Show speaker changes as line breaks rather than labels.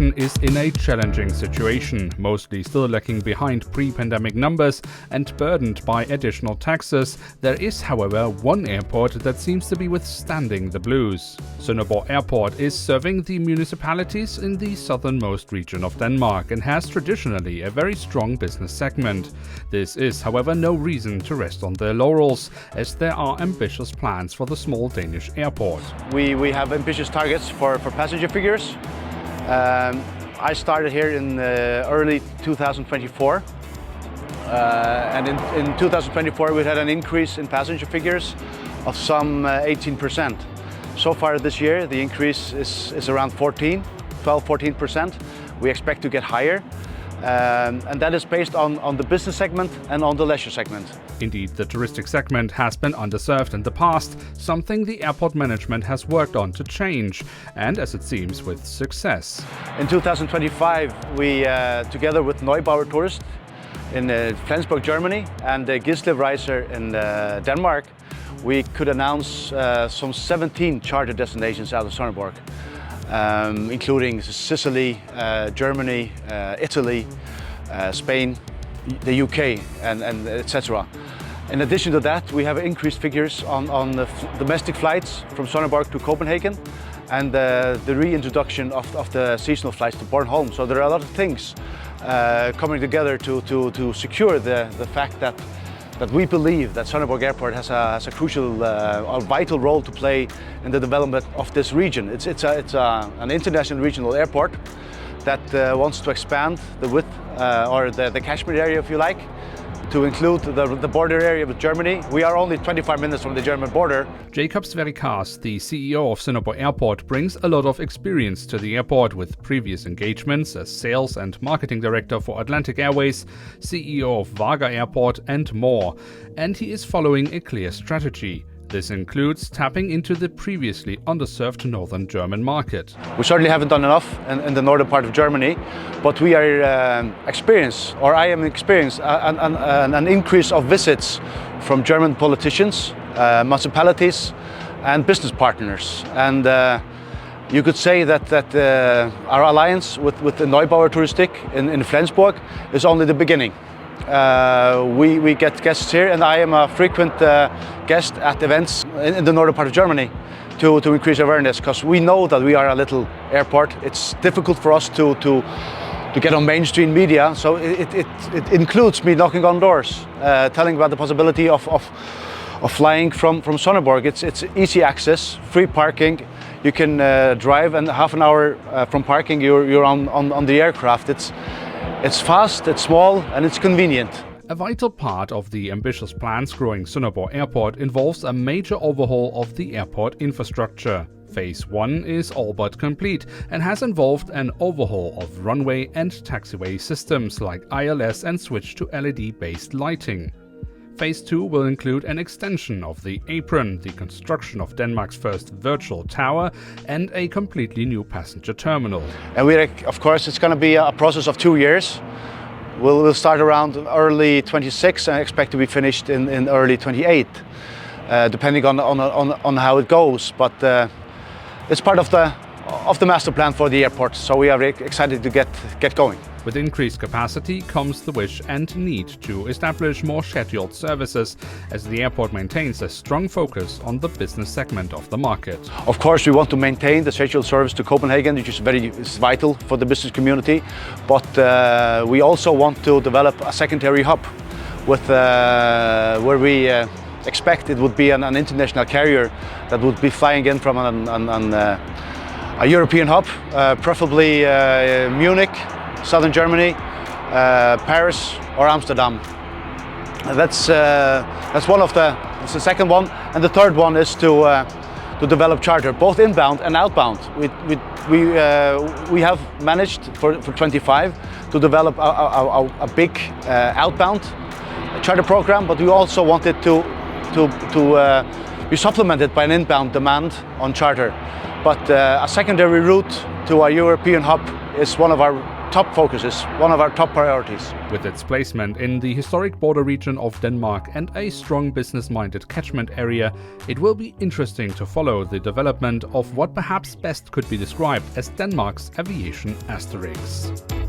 operation is in a challenging situation, mostly still lacking behind pre-pandemic numbers and burdened by additional taxes. There is, however, one airport that seems to be withstanding the blues. Sønderborg Airport is serving the municipalities in the southernmost region of Denmark and has traditionally a very strong business segment. This is, however, no reason to rest on their laurels, as there are ambitious plans for the small Danish airport.
We have ambitious targets for passenger figures. I started here in early 2024, and in 2024 we had an increase in passenger figures of some 18%. So far this year the increase is around 12-14%. We expect to get higher. And that is based on the business segment and on the leisure segment.
Indeed, the touristic segment has been underserved in the past, something the airport management has worked on to change, and as it seems, with success.
In 2025, we, together with Neubauer Tourist in Flensburg, Germany, and Gislev in Denmark, we could announce some 17 charter destinations out of Sønderborg. Including Sicily, Germany, Italy, Spain, the UK, and etc. In addition to that, we have increased figures on the domestic flights from Sønderborg to Copenhagen and the reintroduction of the seasonal flights to Bornholm. So there are a lot of things coming together to secure the fact that we believe that Sønderborg Airport has a crucial, a vital role to play in the development of this region. It's an international regional airport that wants to expand the width or the catchment area, if you like, to include the border area with Germany. We are only 25 minutes from the German border.
Jacob Sverikas, the CEO of Sønderborg Airport, brings a lot of experience to the airport with previous engagements as sales and marketing director for Atlantic Airways, CEO of Varga Airport and more. And he is following a clear strategy. This includes tapping into the previously underserved northern German market.
We certainly haven't done enough in the northern part of Germany, but we are I am experiencing an increase of visits from German politicians, municipalities and business partners. And you could say that our alliance with the Neubauer Touristik in Flensburg is only the beginning. We get guests here, and I am a frequent guest at events in the northern part of Germany to increase awareness, because we know that we are a little airport. It's difficult for us to get on mainstream media, so it includes me knocking on doors, telling about the possibility of flying from Sønderborg. It's easy access, free parking. You can drive, and half an hour from parking you're on the aircraft. It's fast, it's small, and it's convenient.
A vital part of the ambitious plans growing Sønderborg Airport involves a major overhaul of the airport infrastructure. Phase 1 is all but complete and has involved an overhaul of runway and taxiway systems like ILS and switch to LED-based lighting. Phase 2 will include an extension of the apron, the construction of Denmark's first virtual tower, and a completely new passenger terminal.
And of course, it's going to be a process of 2 years. We'll start around early 26 and expect to be finished in early 28, depending on how it goes. But it's part of the master plan for the airport, so we are excited to get going.
With increased capacity comes the wish and need to establish more scheduled services, as the airport maintains a strong focus on the business segment of the market.
Of course, we want to maintain the scheduled service to Copenhagen, which is vital for the business community. But we also want to develop a secondary hub with where we expect it would be an international carrier that would be flying in from a European hub, preferably Munich, southern Germany, Paris or Amsterdam. That's one of that's the second one, and the third one is to develop charter, both inbound and outbound. We have managed for 25 to develop a big outbound charter program, but we also wanted to be supplemented by an inbound demand on charter. But a secondary route to our European hub is one of our top focuses, one of our top priorities.
With its placement in the historic border region of Denmark and a strong business-minded catchment area, it will be interesting to follow the development of what perhaps best could be described as Denmark's aviation asterisk.